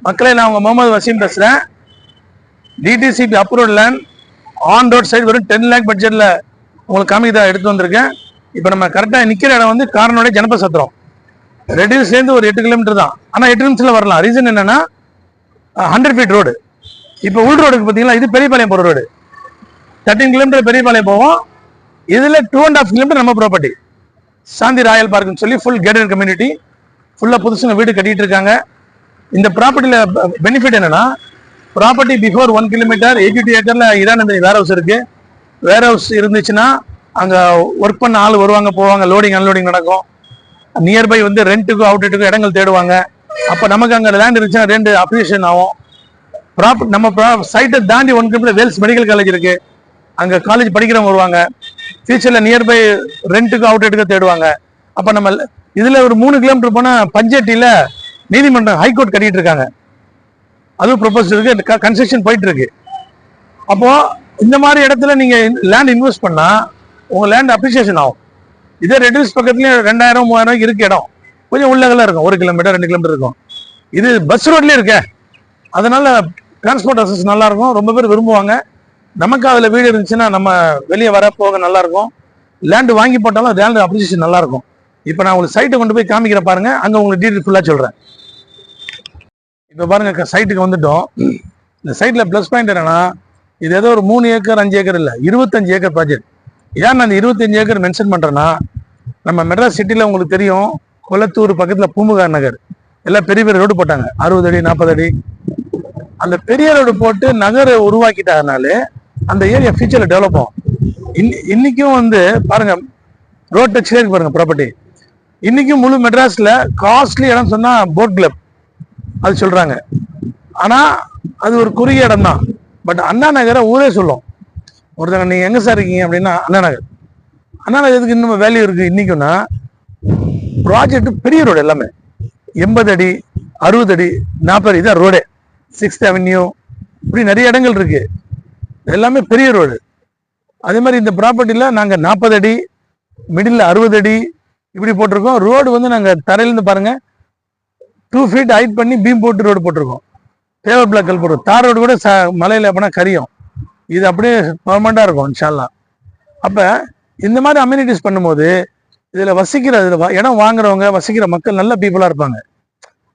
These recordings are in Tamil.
மக்களே, நான் உங்க முகமது வசீம் பேசுறேன். DTCP approved land on road side வெறும் 10 lakh பட்ஜெட்ல உங்களுக்கு காமிக்கதா எடுத்து வந்திருக்கேன். இப்போ நம்ம கரெக்டாக நிற்கிற இடம் வந்து காரனோட ஜனப சத்திரம். ரெடியூஸ்லேருந்து ஒரு 8 கிலோமீட்டர் தான். ஆனால் 8 நிமிஷத்தில் வரலாம். ரீசன் என்னன்னா 100 feet ரோடு. இப்போ உள் ரோடுக்கு பார்த்தீங்கன்னா இது பெரியபாளையம் போகிற ரோடு. 13 கிலோமீட்டர் பெரியபாளையம் போவோம். இதில் 2.5 கிலோமீட்டர் நம்ம ப்ராப்பர்ட்டி சாந்தி ராயல் பார்க்குன்னு சொல்லி ஃபுல் கேட்டட் கம்யூனிட்டி. ஃபுல்லாக புதுசுங்க வீடு கட்டிட்டு இருக்காங்க. இந்த ப்ராப்பர்ட்டியில் பெனிஃபிட் என்னன்னா, ப்ராப்பர்ட்டி பிஃபோர் 1 கிலோமீட்டர் 82 ஏக்கர்ல இரானந்தனி வேர் ஹவுஸ் இருக்கு. வேர் ஹவுஸ் இருந்துச்சுன்னா அங்கே ஒர்க் பண்ண ஆள் வருவாங்க, போவாங்க, லோடிங் அன்லோடிங் நடக்கும். நியர்பை வந்து ரெண்ட்டுக்கும் அவுட்டுக்கும் இடங்கள் தேடுவாங்க. அப்போ நமக்கு அங்கே லேண்ட் இருந்துச்சுன்னா ரெண்டு அப்ரிசியேஷன் ஆகும். நம்ம சைட்டை தாண்டி 1 கிலோமீட்டர் வேல்ஸ் மெடிக்கல் காலேஜ் இருக்கு. அங்கே காலேஜ் படிக்கிறவங்க வருவாங்க. ஃபியூச்சரில் நியர்பை ரெண்ட்டுக்கும் அவுட்டுக்கும் தேடுவாங்க. அப்போ நம்ம இதில் ஒரு 3 கிலோமீட்டர் போனால் பஞ்சேட்டியில் நீதிமன்றம் ஹைகோர்ட் கட்டிட்டு இருக்காங்க. அதுவும் ப்ரொபோஸ் இருக்கு, கன்ஸ்ட்ரக்ஷன் போயிட்டு இருக்கு. அப்போ இந்த மாதிரி இடத்துல நீங்க லேண்ட் இன்வெஸ்ட் பண்ணா உங்க லேண்ட் அப்ரிசியேஷன் ஆகும். இதே ரெடியூஸ் பக்கத்துலயே 2000 3000 இருக்கு இடம். கொஞ்சம் உள்ளகல இருக்கும், 1 கிலோமீட்டர் 2 கிலோமீட்டர் இருக்கும். இது பஸ் ரோட்லயே இருக்க, அதனால டிரான்ஸ்போர்ட் அசஸ் நல்லா இருக்கும். ரொம்ப பேர் விரும்புவாங்க. நமக்கு அதுல வீடு இருந்துச்சுன்னா நம்ம வெளியே வர போக நல்லா இருக்கும். லேண்ட் வாங்கி போட்டாலும் லேண்ட் அப்ரிசியேஷன் நல்லா இருக்கும். இப்போ நான் உங்களுக்கு சைட்டை கொண்டு போய் காமிக்கிற பாருங்க. அங்க உங்களுக்கு டீட்டெயில் ஃபுல்லா சொல்றேன். இப்போ பாருங்க, சைட்டுக்கு வந்துட்டோம். இந்த சைட்ல பிளஸ் பாயிண்ட் என்னன்னா, இது ஏதோ ஒரு 3 ஏக்கர் 5 ஏக்கர் இல்லை, 25 ஏக்கர் ப்ராஜெக்ட். ஏன் நான் 25 ஏக்கர் மென்ஷன் பண்றேன்னா, நம்ம மெட்ராஸ் சிட்டில உங்களுக்கு தெரியும், கொளத்தூர் பக்கத்துல பூம்புகார் நகர் எல்லாம் பெரிய பெரிய ரோடு போட்டாங்க, 60 அடி 40 அடி. அந்த பெரிய ரோடு போட்டு நகரை உருவாக்கிட்டாங்கனாலே அந்த ஏரியா ஃபியூச்சர்ல டெவலப் ஆகும். இன்னைக்கும் வந்து பாருங்க, ரோட் டச் இருக்கு பாருங்க ப்ராப்பர்ட்டி. இன்னைக்கும் முழு மெட்ராஸ்ல காஸ்ட்லி இடம் சொன்னா போட் கிளப் அது சொல்றாங்க. ஆனா அது ஒரு குறுகிய இடம் தான். பட் அண்ணா நகரை ஊரே சொல்லும். ஒருத்தங்க நீங்க எங்க சார் இருக்கீங்க அப்படின்னா அண்ணா நகர். அண்ணா நகருக்கு இன்னும் வேல்யூ இருக்கு. இன்னைக்குன்னா ப்ராஜெக்ட் பெரிய ரோடு எல்லாமே 80 அடி 60 அடி 40 அடி தான் ரோடே. 6th அவென்யூ இப்படி நிறைய இடங்கள் இருக்கு. எல்லாமே பெரிய ரோடு. அதே மாதிரி இந்த ப்ராப்பர்ட்டியில நாங்க 40 அடி மிடில் 60 அடி இப்படி போட்டிருக்கோம். ரோடு வந்து நாங்க தரையிலிருந்து பாருங்க 2 feet ஹைட் பண்ணி பீம் போட்டு ரோடு போட்டிருக்கோம். பேவர் பிளாக் கல் போட்டுருக்கோம். தார் ரோடு கூட மலையில அப்படின்னா கரியும். இது அப்படியே பர்மனண்டா இருக்கும் இன்ஷால்லா. அப்ப இந்த மாதிரி அம்யூனிட்டிஸ் பண்ணும்போது இதுல வசிக்கிற இடம் வாங்குறவங்க வசிக்கிற மக்கள் நல்ல பீப்புளா இருப்பாங்க.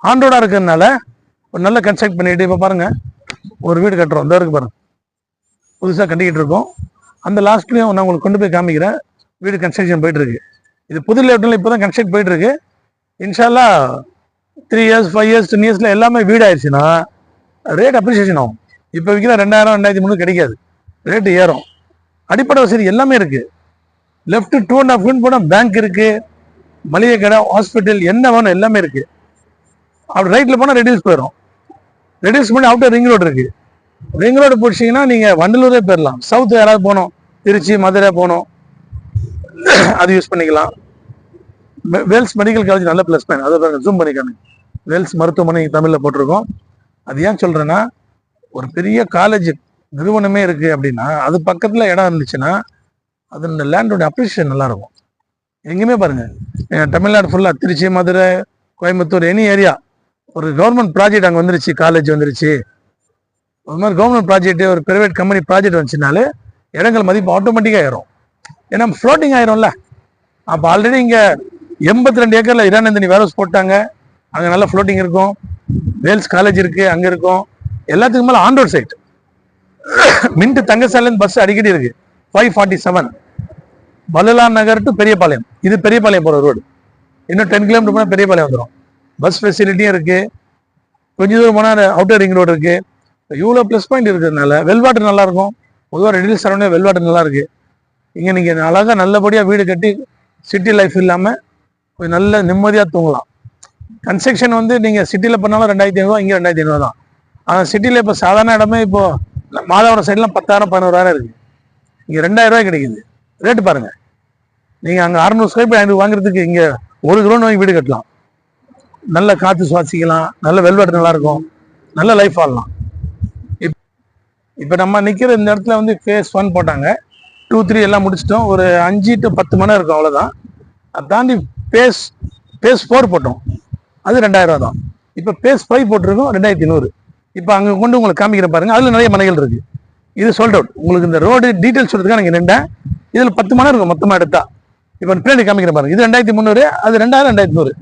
ஆன் ரோடா இருக்கிறதுனால ஒரு நல்ல கன்ஸ்ட்ரக்ட் பண்ணிட்டு இப்ப பாருங்க ஒரு வீடு கட்டுறோம். இந்த இருக்கு பாருங்க, புதுசா கட்டிக்கிட்டு இருக்கோம். அந்த லாஸ்ட்லயும் நான் உங்களுக்கு கொண்டு போய் காமிக்கிறேன். வீடு கன்ஸ்ட்ரக்ஷன் போயிட்டு இருக்கு. இது புது லேஅவுட்ல இப்பதான் கன்ஸ்ட்ரக்ட் போயிட்டு இருக்கு. இன்ஷால்லா 3 years 5 years 10 yearsல எல்லாமே வீடு ஆயிடுச்சுன்னா ரேட் அப்ரிசியேஷன் ஆகும். இப்போ விற்கிற 2000 2300 கிடைக்காது, ரேட்டு ஏறும். அடிப்படை வசதி எல்லாமே இருக்கு. லெஃப்ட் 2.5 கிலோமீட்டர் போனால் பேங்க் இருக்கு, மளிகை கடை, ஹாஸ்பிட்டல், என்ன வேணும் எல்லாமே இருக்கு. அப்படி ரைட்ல போனால் ரெடியூஸ் போயிடும். ரெடியூஸ் பண்ணி அவுட்டர் ரிங் ரோடு இருக்கு. ரிங் ரோடு பிடிச்சிங்கன்னா நீங்க வண்டலூரே போயிடலாம். சவுத் யாராவது போகணும், திருச்சி மதுரை போகணும், அது யூஸ் பண்ணிக்கலாம். வேல்ஸ் மெடிக்கல் காலேஜ் நல்ல பிளஸ் பாயிண்ட். அதை ஜூம் பண்ணிக்காங்க. வேல்ஸ் மருத்துவமனை தமிழ்ல போட்டிருக்கோம். அது ஏன் சொல்றேன்னா, ஒரு பெரிய காலேஜ் நிறுவனமே இருக்கு அப்படின்னா அது பக்கத்துல இடம் இருந்துச்சுன்னா அது இந்த லேண்டோட அப்ரிசியேஷன் நல்லா இருக்கும். எங்கேயுமே பாருங்க, தமிழ்நாடு ஃபுல்லா திருச்சி மதுரை கோயம்புத்தூர் எனி ஏரியா ஒரு கவர்மெண்ட் ப்ராஜெக்ட் அங்கே வந்துருச்சு, காலேஜ் வந்துருச்சு, ஒரு மாதிரி கவர்மெண்ட் ப்ராஜெக்ட் ஒரு பிரைவேட் கம்பெனி ப்ராஜெக்ட் வந்துச்சுனாலே இடங்கள் மதிப்பு ஆட்டோமேட்டிக்காக ஆயிரும். ஏன்னா ஃப்ளோட்டிங் ஆயிரும்ல. அப்போ ஆல்ரெடி இங்கே 82 ஏக்கர்ல இரானந்தனி வேர் ஹவுஸ் போட்டாங்க. அங்கே நல்ல ஃப்ளோட்டிங் இருக்கும். வேல்ஸ் காலேஜ் இருக்கு, அங்க இருக்கும். எல்லாத்துக்கும் மேல ஆன் ரோட் சைட். மின்ட் தங்கசாலையில பஸ் அடிக்கடி இருக்கு. 547 வள்ளலார் நகர் டு பெரியபாளையம். இது பெரியபாளையம் போற ரோடு. இன்னும் 10 கிலோமீட்டர் போனா பெரியபாளையம் வந்துடும். பஸ் ஃபெசிலிட்டியும் இருக்கு. கொஞ்சம் தூரம் போனா அவுட்டர் ரிங் ரோடு இருக்கு. இவ்வளோ ப்ளஸ் பாயிண்ட் இருக்கிறதுனால வெல்வாட்டர் நல்லா இருக்கும். பொதுவாக ரெடியூஸ் சரௌண்டிங் வெல்வாட்டர் நல்லா இருக்கு. இங்க நீங்க அழகா நல்லபடியா வீடு கட்டி சிட்டி லைஃப் இல்லாம கொஞ்சம் நல்ல நிம்மதியா தூங்கலாம். கன்ஸ்ட்ரக்ஷன் வந்து நீங்க சிட்டில பண்ணாலும் 2500, இங்க 2500 தான். ஆனா சிட்டில இப்ப சாதாரண இடமே இப்போ மாதவரம் சைட்லாம் 10,000 11,000 இருக்கு. இங்க 2000 ரூபாய் கிடைக்குது. ரேட்டு பாருங்க. நீங்க அங்க 600 ஸ்கொயர் ஃபீட் வாங்குறதுக்கு இங்க 1 கிரவுண்ட் வாங்கி வீடு கட்டலாம். நல்ல காத்து சுவாசிக்கலாம், நல்ல வெல்வெட் நல்லா இருக்கும், நல்ல லைஃப் ஆடலாம். இப்ப நம்ம நிக்கிற இந்த இடத்துல வந்து phase 1 போட்டாங்க. 2, 3 எல்லாம் முடிச்சிட்டோம். ஒரு 5 to 10 மணி நேரம் இருக்கும், அவ்வளவுதான். அதை தாண்டி phase 4 போட்டோம். அது 2000 தான். இப்போ பேஸ் 5 போட்டிருக்கோம் 2100. இப்போ அங்கே கொண்டு உங்களுக்கு காமிக்கிற பாருங்க, அதில் நிறைய மனைகள் இருக்கு. இது சோல்ட் அவுட். உங்களுக்கு இந்த ரோடு டீட்டெயில்ஸ் சொல்றதுக்காக நீங்கள் நின்றேன். இதில் 10 மனை இருக்கும் மொத்தமாக எடுத்தா. இப்போ பின்னாடி காமிக்கிற பாருங்க, இது 2300, அது 2000, 2100.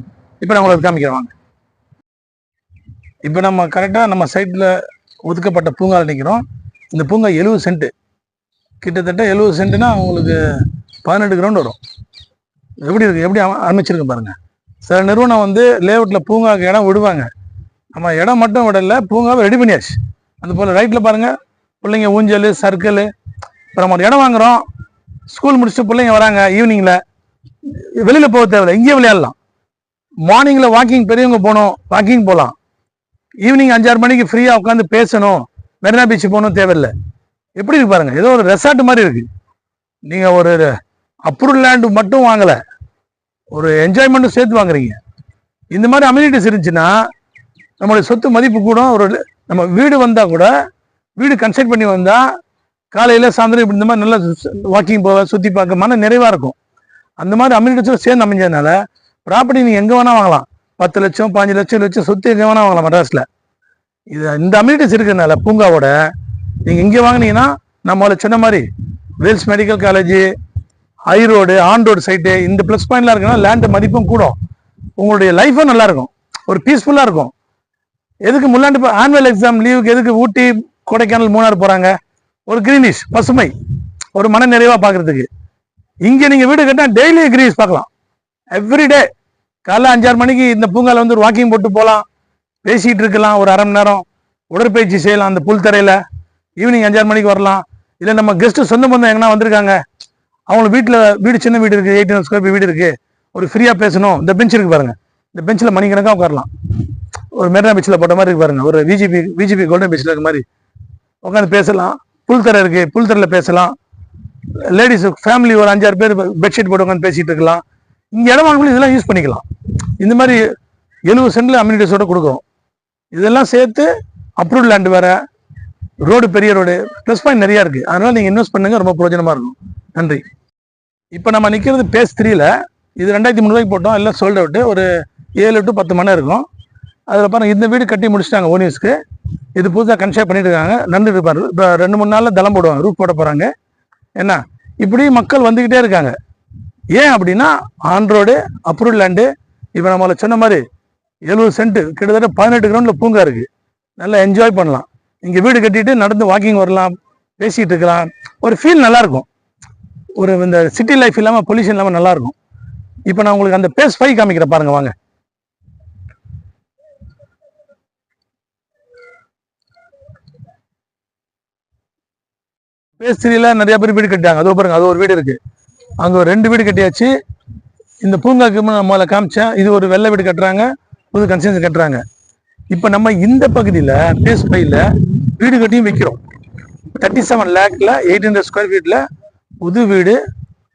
இப்போ நான் உங்களுக்கு காமிக்கிறேன் வாங்க. இப்போ நம்ம கரெக்டாக நம்ம சைட்டில் ஒதுக்கப்பட்ட பூங்காவில் நிற்கிறோம். இந்த பூங்கா 70 சென்ட், கிட்டத்தட்ட 70 சென்ட்னா உங்களுக்கு 18 கிரவுண்ட் வரும். எப்படி இருக்கு, எப்படி அமைச்சிருக்கு பாருங்க. சில நிறுவனம் வந்து லேஅவுட்டில் பூங்காவுக்கு இடம் விடுவாங்க, நம்ம இடம் மட்டும் விடல, பூங்காவை ரெடி பண்ணியாச்சு. அது போல் ரைட்டில் பாருங்க, பிள்ளைங்க ஊஞ்சல் சர்க்கிள். இப்போ நம்ம ஒரு இடம் வாங்குறோம், ஸ்கூல் முடிச்சுட்டு பிள்ளைங்க வராங்க, ஈவினிங்கில் வெளியில் போக தேவையில்லை, இங்கேயே விளையாடலாம். மார்னிங்கில் வாக்கிங், பெரியவங்க போகணும் வாக்கிங் போகலாம். ஈவினிங் 5-6 மணிக்கு ஃப்ரீயாக உட்காந்து பேசணும், மெரினா பீச் போகணும் தேவையில்லை. எப்படி இருக்கு பாருங்க, ஏதோ ஒரு ரெசார்ட் மாதிரி இருக்கு. நீங்கள் ஒரு அப்ரூவல் லேண்டு மட்டும் வாங்கலை, ஒரு என்ஜாய்மெண்ட்டும் சேர்த்து வாங்குறீங்க. இந்த மாதிரி அம்யூனிட்டிஸ் இருந்துச்சுன்னா நம்மளுடைய சொத்து மதிப்பு கூட. ஒரு நம்ம வீடு வந்தால் கூட, வீடு கன்ஸ்ட்ரக்ட் பண்ணி வந்தால் காலையில் சாயந்தரம் இப்படி இந்த மாதிரி நல்லா வாக்கிங் போக சுற்றி பார்க்க மன நிறைவாக இருக்கும். அந்த மாதிரி அம்யூனிட்டிஸும் சேர்ந்து அமைஞ்சதுனால ப்ராப்பர்ட்டி நீங்கள் எங்கே வேணால் வாங்கலாம். 10 லட்சம் 5 லட்சம் சொத்து எங்கே வேணால் வாங்கலாம் மெட்ராஸில். இது இந்த அம்யூனிட்டிஸ் இருக்கிறதுனால பூங்காவோட நீங்கள் இங்கே வாங்கினீங்கன்னா, நம்மளை சொன்ன மாதிரி Vels medical college, high road, on road side, இந்த ப்ளஸ் பாயிண்ட்லாம் இருக்குன்னா லேண்டு மதிப்பும் கூடும், உங்களுடைய லைஃபும் நல்லா இருக்கும், ஒரு பீஸ்ஃபுல்லாக இருக்கும். எதுக்கு முன்னாடி இப்போ ஆனுவல் எக்ஸாம் லீவுக்கு எதுக்கு ஊட்டி கொடைக்கானல் மூணார் போகிறாங்க? ஒரு கிரீனிஷ் பசுமை, ஒரு மன நிறைவாக பார்க்குறதுக்கு. இங்கே நீங்கள் வீடு கட்டினா டெய்லி கிரீனிஷ் பார்க்கலாம், எவ்ரிடே. காலைல 5-6 மணிக்கு இந்த பூங்காவில் வந்து ஒரு வாக்கிங் போட்டு போகலாம், பேசிகிட்டு இருக்கலாம், ஒரு அரை மணி நேரம் உடற்பயிற்சி செய்யலாம் அந்த புல் தரையில். ஈவினிங் 5-6 மணிக்கு வரலாம். இல்லை நம்ம கெஸ்ட்டு சொந்த பந்தம் எங்கன்னா வந்திருக்காங்க, அவங்களுக்கு வீடு சின்ன வீடு இருக்குது, 1800 ஸ்கொயர் ஃபீட் வீடு இருக்குது, ஒரு ஃப்ரீயாக பேசணும், இந்த பெஞ்ச் இருக்குது பாருங்கள், இந்த பெஞ்சில் மணிக்கணக்காக உட்காரலாம். ஒரு மெரினா பீச்சில் போட்ட மாதிரி இருக்கு பாருங்க, ஒரு விஜிபி கோல்டன் பீச்சில் இருக்க மாதிரி உட்காந்து பேசலாம். புல்தரை இருக்குது, புல்தரையில் பேசலாம். லேடிஸ் ஃபேமிலி ஒரு 5-6 பேர் பெட்ஷீட் போட்டு உட்காந்து பேசிகிட்டு இருக்கலாம். இங்கே இடம் வாங்கணும், இதெல்லாம் யூஸ் பண்ணிக்கலாம். இந்த மாதிரி 70 சென்டில் அம்யூனிட்டிஸோடு கொடுக்குறோம். இதெல்லாம் சேர்த்து அப்ரூவ்ட் லேண்டு வேறு, ரோடு பெரிய ரோடு, ப்ளஸ் பாயிண்ட் நிறையா இருக்குது. அதனால் நீங்கள் இன்வெஸ்ட் பண்ணுங்கள், ரொம்ப பிரயோஜனமாக இருக்கும். நன்றி. இப்போ நம்ம நிற்கிறது பேஸ் 3ல். இது 2300 போட்டோம், எல்லாம் சோல்ட் அவுட்டு. ஒரு 7 to 10 மணி இருக்கும். அதில் பாருங்கள், இந்த வீடு கட்டி முடிச்சிட்டாங்க ஓனியர்ஸ்க்கு. இது புதுசாக கன்ஸ்ட்ரக்ட் பண்ணிட்டு இருக்காங்க, நடந்துட்டு இருப்பாரு. இப்போ 2-3 நாளில் தளம் போடுவாங்க, ரூப் போட போகிறாங்க. என்ன இப்படி மக்கள் வந்துக்கிட்டே இருக்காங்க. ஏன் அப்படின்னா ஆன் ரோடு, அப்ரூவல் லேண்டு. இப்போ நம்மளை சொன்ன மாதிரி 70 சென்ட், கிட்டத்தட்ட 18 கிரவுண்டில் பூங்கா இருக்குது, நல்லா என்ஜாய் பண்ணலாம். இங்கே வீடு கட்டிட்டு நடந்து வாக்கிங் வரலாம், பேசிகிட்டு இருக்கலாம், ஒரு ஃபீல் நல்லாயிருக்கும். ஒரு இந்த சிட்டி லைஃப் இல்லாமல், பொல்யூஷன் இல்லாமல் நல்லாயிருக்கும். இப்போ நான் உங்களுக்கு அந்த பேஸ் 5 காமிக்கிறேன் பாருங்க வாங்க. பேஸ் 3ல நிறைய பேர் வீடு கட்டிட்டாங்க. அதோ பாருங்க, அது ஒரு வீடு இருக்கு, அங்கே ஒரு 2 வீடு கட்டியாச்சு. இந்த பூங்காக்கு நம்மளை காமிச்சேன், இது ஒரு வெள்ளை வீடு கட்டுறாங்க, புது கன்ஸ்ட்ரக்ஷன் கட்டுறாங்க. இப்போ நம்ம இந்த பகுதியில் பேஸ் 5ல வீடு கட்டியும் விற்கிறோம். 37 lakhல 800 ஸ்கொயர் ஃபீட்டில் புது வீடு,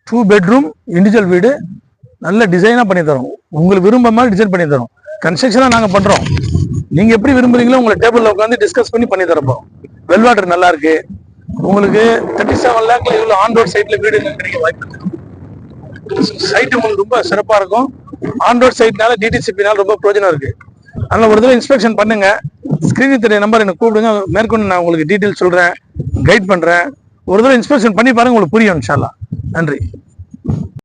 2 bedroom இண்டிவிஜுவல் வீடு, நல்ல டிசைனாக பண்ணி தரோம். உங்களுக்கு விரும்ப மாதிரி டிசைன் பண்ணி தரோம். கன்ஸ்ட்ரக்ஷனாக நாங்கள் பண்ணுறோம், நீங்கள் எப்படி விரும்புறீங்களோ உங்களை டேபிளில் உட்காந்து டிஸ்கஸ் பண்ணி தரப்போம். வெல் வாட்டர் நல்லா இருக்கு. உங்களுக்கு 37 lakhல இவ்வளோ ஆன் ரோட் சைட்டில் வீடு கிடைக்க வாய்ப்பு இருக்கு. சைட்டு உங்களுக்கு ரொம்ப சிறப்பாக இருக்கும். ஆன் ரோட் சைட்னால டிடிசிபினால ரொம்ப பிரயோஜனம் இருக்கு. அதனால் ஒரு தடவை இன்ஸ்பெக்ஷன் பண்ணுங்க. ஸ்கிரீனில் தெரிய நம்பர் எனக்கு கூப்பிடுங்க, மேற்கொண்டு நான் உங்களுக்கு டீட்டெயில் சொல்கிறேன், கைட் பண்ணுறேன். ஒரு தடவை இன்ஸ்பெக்ஷன் பண்ணி பாருங்க, உங்களுக்கு புரியும் இன்ஷா அல்லாஹ். நன்றி.